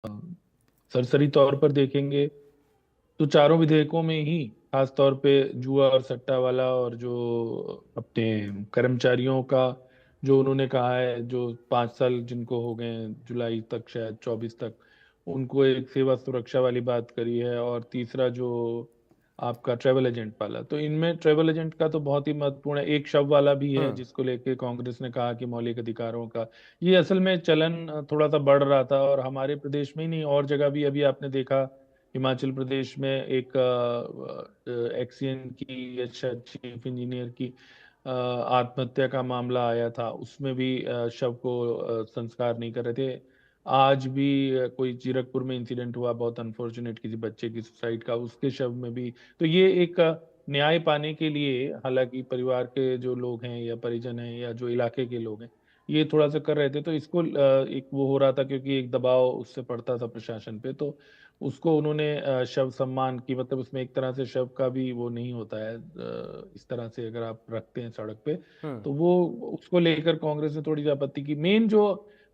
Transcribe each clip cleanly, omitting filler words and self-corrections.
सरसरी तौर पर देखेंगे तो चारों विधेयकों में ही खास तौर पे जुआ और सट्टा वाला और जो अपने कर्मचारियों का जो उन्होंने कहा है, जो 5 साल जिनको हो गए हैं, जुलाई तक शायद 24 तक, उनको एक सेवा सुरक्षा वाली बात करी है। और तीसरा जो आपका ट्रेवल एजेंट वाला, तो इनमें ट्रेवल एजेंट का तो बहुत ही महत्वपूर्ण है। एक शव वाला भी है हम्म। जिसको लेके कांग्रेस ने कहा कि मौलिक अधिकारों का ये असल में चलन थोड़ा सा बढ़ रहा था। और हमारे प्रदेश में ही नहीं, और जगह भी अभी आपने देखा, हिमाचल प्रदेश में एक एक्सीएन की या शायद चीफ इंजीनियर की आत्महत्या का मामला आया था। उसमें भी शव को संस्कार नहीं कर रहे थे। आज भी कोई जीरकपुर में इंसिडेंट हुआ, बहुत अनफॉर्चुनेट, किसी बच्चे की सुसाइड का, उसके शव में भी। तो ये एक न्याय पाने के लिए, हालांकि परिवार के जो लोग हैं या परिजन हैं या जो इलाके के लोग हैं, ये थोड़ा सा कर रहे थे, तो इसको एक वो हो रहा था क्योंकि एक दबाव उससे पड़ता था प्रशासन पे। तो उसको उन्होंने शव सम्मान की, मतलब उसमें एक तरह से शव का भी वो नहीं होता है, इस तरह से अगर आप रखते हैं सड़क पे, हम्म। तो वो उसको लेकर कांग्रेस ने थोड़ी सी आपत्ति की। मेन जो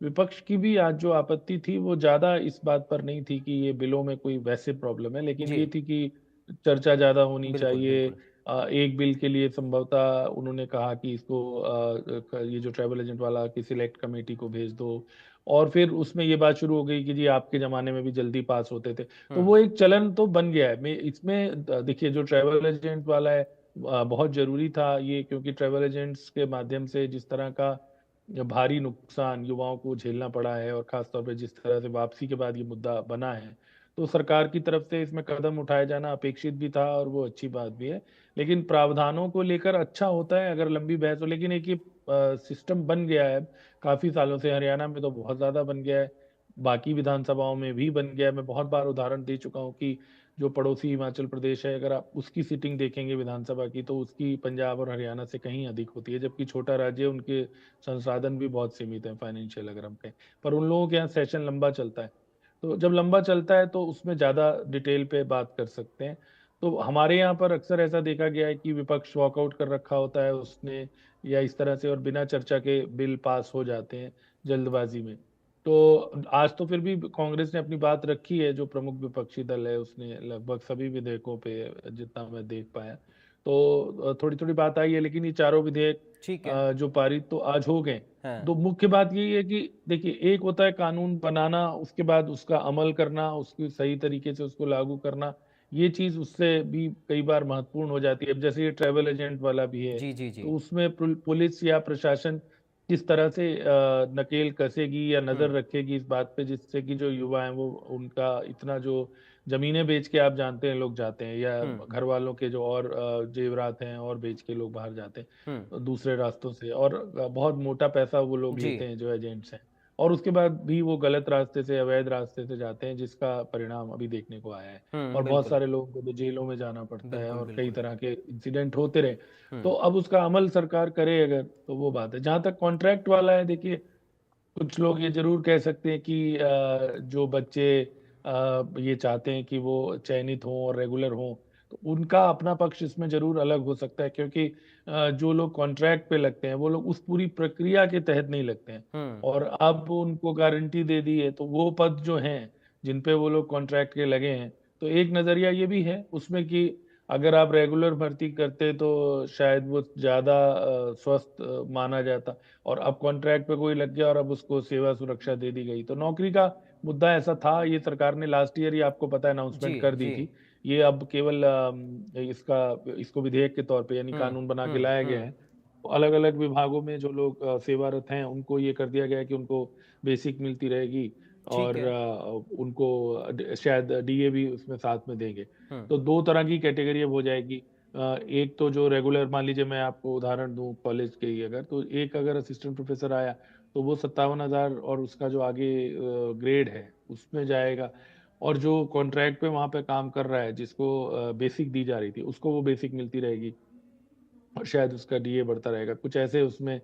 विपक्ष की भी आज जो आपत्ति थी वो ज्यादा इस बात पर नहीं थी कि ये बिलों में कोई वैसे प्रॉब्लम है, लेकिन जी। ये थी कि चर्चा ज्यादा होनी बिल्कुल चाहिए। बिल्कुल। एक बिल के लिए संभवतः उन्होंने कहा कि इसको ये जो ट्रैवल एजेंट वाला की सिलेक्ट कमेटी को भेज दो। और फिर उसमें ये बात शुरू हो गई कि जी आपके जमाने में भी जल्दी पास होते थे। तो हम्म। वो एक चलन तो बन गया है। मैं इसमें देखिए, जो ट्रैवल एजेंट वाला है बहुत जरूरी था ये, क्योंकि ट्रैवल एजेंट्स के माध्यम से जिस तरह का भारी नुकसान युवाओं को झेलना पड़ा है, और खासतौर पे जिस तरह से वापसी के बाद ये मुद्दा बना है, तो सरकार की तरफ से इसमें कदम उठाया जाना अपेक्षित भी था और वो अच्छी बात भी है। लेकिन प्रावधानों को लेकर अच्छा होता है अगर लंबी बहस हो, लेकिन एक ये सिस्टम बन गया है काफी सालों से। हरियाणा में तो बहुत ज्यादा बन गया है, बाकी विधानसभाओं में भी बन गया है। मैं बहुत बार उदाहरण दे चुका हूँ कि जो पड़ोसी हिमाचल प्रदेश है, अगर आप उसकी सीटिंग देखेंगे विधानसभा की, तो उसकी पंजाब और हरियाणा से कहीं अधिक होती है। जबकि छोटा राज्य है, उनके संसाधन भी बहुत सीमित है फाइनेंशियल, अगर हम कहें। पर उन लोगों के यहाँ सेशन लंबा चलता है। तो जब लंबा चलता है तो उसमें ज्यादा डिटेल पे बात कर सकते हैं। तो हमारे यहाँ पर अक्सर ऐसा देखा गया है कि विपक्ष वॉकआउट कर रखा होता है उसने, या इस तरह से, और बिना चर्चा के बिल पास हो जाते हैं जल्दबाजी में। तो आज तो फिर भी कांग्रेस ने अपनी बात रखी है, जो प्रमुख विपक्षी दल है उसने लगभग सभी विधेयकों पे, जितना मैं देख पाया, तो थोड़ी थोड़ी बात आई है। लेकिन ये चारों विधेयक ठीक है। जो पारित तो आज हो गए। हाँ। तो मुख्य बात यही है कि देखिए, एक होता है कानून बनाना, उसके बाद उसका अमल करना, उसकी सही तरीके से उसको लागू करना, ये चीज उससे भी कई बार महत्वपूर्ण हो जाती है। अब जैसे ये ट्रैवल एजेंट वाला भी है, जी जी जी। तो उसमें पुलिस या प्रशासन किस तरह से नकेल कसेगी या नजर हम्म। रखेगी इस बात पे, जिससे कि जो युवा हैं वो, उनका इतना जो जमीनें बेच के, आप जानते हैं, लोग जाते हैं, या हम्म। घर वालों के जो और जेवरात हैं और बेच के लोग बाहर जाते हम्म। हैं दूसरे रास्तों से, और बहुत मोटा पैसा वो लोग जी। लेते हैं जो एजेंट्स हैं। और उसके बाद भी वो गलत रास्ते से, अवैध रास्ते से जाते हैं, जिसका परिणाम अभी देखने को आया है। और बहुत बिल्कुल सारे लोगों को तो जेलों में जाना पड़ता है, बिल्कुल और कई बिल्कुल। तरह के इंसिडेंट होते रहे। तो हम्म। अब उसका अमल सरकार करे अगर, तो वो बात है। जहां तक कॉन्ट्रैक्ट वाला है, देखिए, कुछ लोग ये जरूर कह सकते हैं कि जो बच्चे ये चाहते हैं कि वो चयनित हों और रेगुलर हों, तो उनका अपना पक्ष इसमें जरूर अलग हो सकता है। क्योंकि जो लोग कॉन्ट्रैक्ट पे लगते हैं वो लोग उस पूरी प्रक्रिया के तहत नहीं लगते हैं। हम्म। और अब उनको गारंटी दे दी है, तो वो पद जो हैं जिन पे वो लोग कॉन्ट्रैक्ट के लगे हैं, तो एक नजरिया ये भी है उसमें कि अगर आप रेगुलर भर्ती करते तो शायद वो ज्यादा स्वस्थ माना जाता। और अब कॉन्ट्रैक्ट पे कोई लग गया और अब उसको सेवा सुरक्षा दे दी गई, तो नौकरी का मुद्दा ऐसा था। ये सरकार ने लास्ट ईयर ही, आपको पता है, जी अनाउंसमेंट कर दी जी। थी। ये अब केवल इसको विधेयक के तौर पे, यानी कानून बना के लाया गया है। तो अलग अलग विभागों में जो लोग सेवारत हैं उनको ये कर दिया गया है कि उनको बेसिक मिलती रहेगी। ठीक और है। उनको शायद डीए भी उसमें साथ में देंगे। हम्म। तो दो तरह की कैटेगरी अब हो जाएगी। एक तो जो रेगुलर, मान लीजिए मैं आपको उदाहरण दूं कॉलेज के ही, अगर तो एक अगर असिस्टेंट प्रोफेसर आया, तो वो 57,000 और उसका जो आगे ग्रेड है उसमें जाएगा। और जो कॉन्ट्रैक्ट पे वहां पे काम कर रहा है, जिसको बेसिक दी जा रही थी, उसको वो बेसिक मिलती रहेगी, और शायद उसका डीए बढ़ता रहेगा। कुछ ऐसे उसमें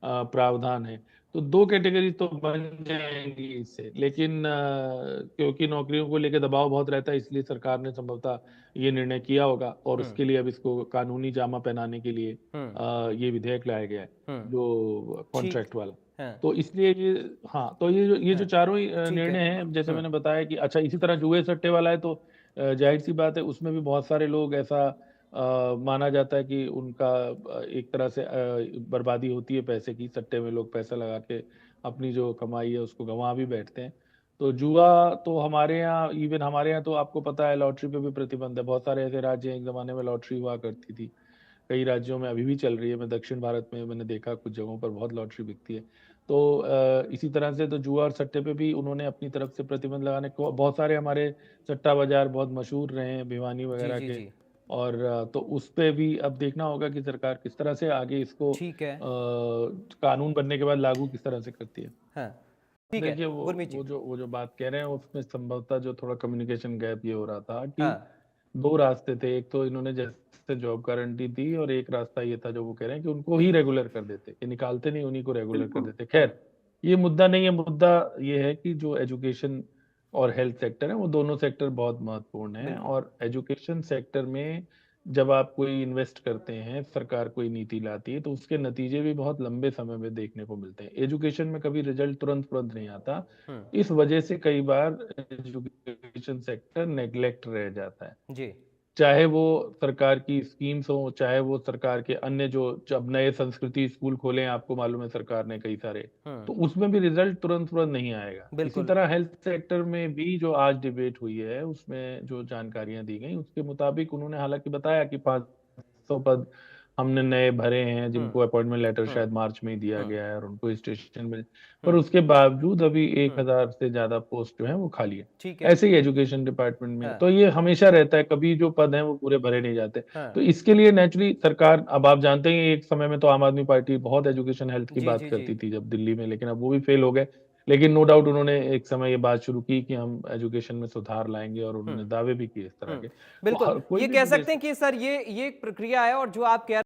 प्रावधान है। तो दो कैटेगरी तो बन जाएंगी इससे। लेकिन क्योंकि नौकरियों को लेकर दबाव बहुत रहता है, इसलिए सरकार ने संभवतः ये निर्णय किया होगा, और हम्म। उसके लिए अब इसको कानूनी जामा पहनाने के लिए हम्म। ये विधेयक लाया गया है, हम्म। जो ठीक कॉन्ट्रैक्ट वाला। हाँ, तो इसलिए ये हाँ, तो ये जो हाँ, चारों ही ठीक है। निर्णय हैं, जैसे हुँ, मैंने बताया कि अच्छा इसी तरह जुए सट्टे वाला है तो ज़ाहिर-सी बात है उसमें भी बहुत सारे लोग ऐसा माना जाता है कि उनका एक तरह से बर्बादी होती है पैसे की, सट्टे में लोग पैसा लगा के अपनी जो कमाई है उसको गँवा भी बैठते हैं। तो जुआ तो हमारे यहाँ इवन हमारे यहाँ तो आपको पता है लॉटरी पे भी प्रतिबंध है, बहुत सारे ऐसे राज्य हैं, एक ज़माने में लॉटरी हुआ करती थी। कई राज्यों में अभी भी चल रही है, मैं दक्षिण भारत में मैंने देखा कुछ जगहों पर बहुत लॉटरी बिकती है। तो इसी तरह से तो जुआ और सट्टे पे भी उन्होंने अपनी तरफ से प्रतिबंध लगाने को बहुत सारे हमारे सट्टा बाज़ार बहुत मशहूर रहे हैं, भिवानी जी, वगैरह जी, के जी। और तो उस पे भी अब देखना होगा कि सरकार किस तरह से आगे इसको ठीक है। कानून बनने के बाद लागू किस तरह से करती है। हाँ, ठीक है, देखिए वो गुरमीत जी। वो जो वो जो बात कह रहे हैं उसमें संभवतः जो थोड़ा कम्युनिकेशन गैप ये हो रहा था कि हाँ, 2 रास्ते थे। एक तो इन्होंने जैसे जॉब गारंटी दी और एक रास्ता ये था जो वो कह रहे हैं कि उनको ही रेगुलर कर देते, कि निकालते नहीं उन्हीं को रेगुलर कर बिल्कुल। देते। हुँ, ख़ैर, ये मुद्दा नहीं है, मुद्दा ये है कि जो एजुकेशन और हेल्थ सेक्टर है वो दोनों सेक्टर बहुत महत्वपूर्ण हैं बिल्कुल। और एजुकेशन सेक्टर में जब आप कोई इन्वेस्ट करते हैं, सरकार कोई नीति लाती है तो उसके नतीजे भी बहुत लंबे समय में देखने को मिलते हैं। एजुकेशन में कभी रिज़ल्ट तुरंत-तुरंत नहीं आता। हुँ, इस वजह से कई बार एजुकेशन सेक्टर नेग्लेक्ट रह जाता है। जी। चाहे वो सरकार की स्कीम्स हों, चाहे वो सरकार के अन्य जो जब नए संस्कृति स्कूल खोले हैं, आपको मालूम है सरकार ने कई सारे, हुँ, तो उसमें भी रिज़ल्ट तुरंत-तुरंत नहीं आएगा। इसी बिल्कुल। तरह हेल्थ सेक्टर में भी जो आज डिबेट हुई है, उसमें जो जानकारियाँ दी गई, उसके मुताबिक उन्होंने हालाँकि बताया कि 500 पद हमने नए भरे हैं, हुँ, जिनको अपॉइंटमेंट लेटर हुँ, शायद मार्च में ही दिया हुँ, गया है और उनको स्टेशन मिल पर हुँ, उसके बावजूद अभी हुँ, 1000 से ज़्यादा पोस्ट जो हैं, वो खाली हैं। ठीक है। ऐसे ही एजुकेशन डिपार्टमेंट में है। हाँ, तो ये हमेशा रहता है, कभी जो पद हैं वो पूरे भरे नहीं जाते। हाँ। तो इसके लिए नेचुरली सरकार अब आप जानते ही हैं एक समय में तो आम आदमी पार्टी बहुत एजुकेशन हेल्थ की जी, बात जी, जी। करती थी जब दिल्ली में, लेकिन अब वो भी फेल हो गए। लेकिन नो डाउट उन्होंने एक समय ये बात शुरू की कि हम एजुकेशन में सुधार लाएँगे और हुँ, उन्होंने दावे भी किए इस तरह हुँ, के। तो बिल्कुल। कोई ये भी कह जो देश सकते हैं कि सर ये एक प्रक्रिया है और जो आप कह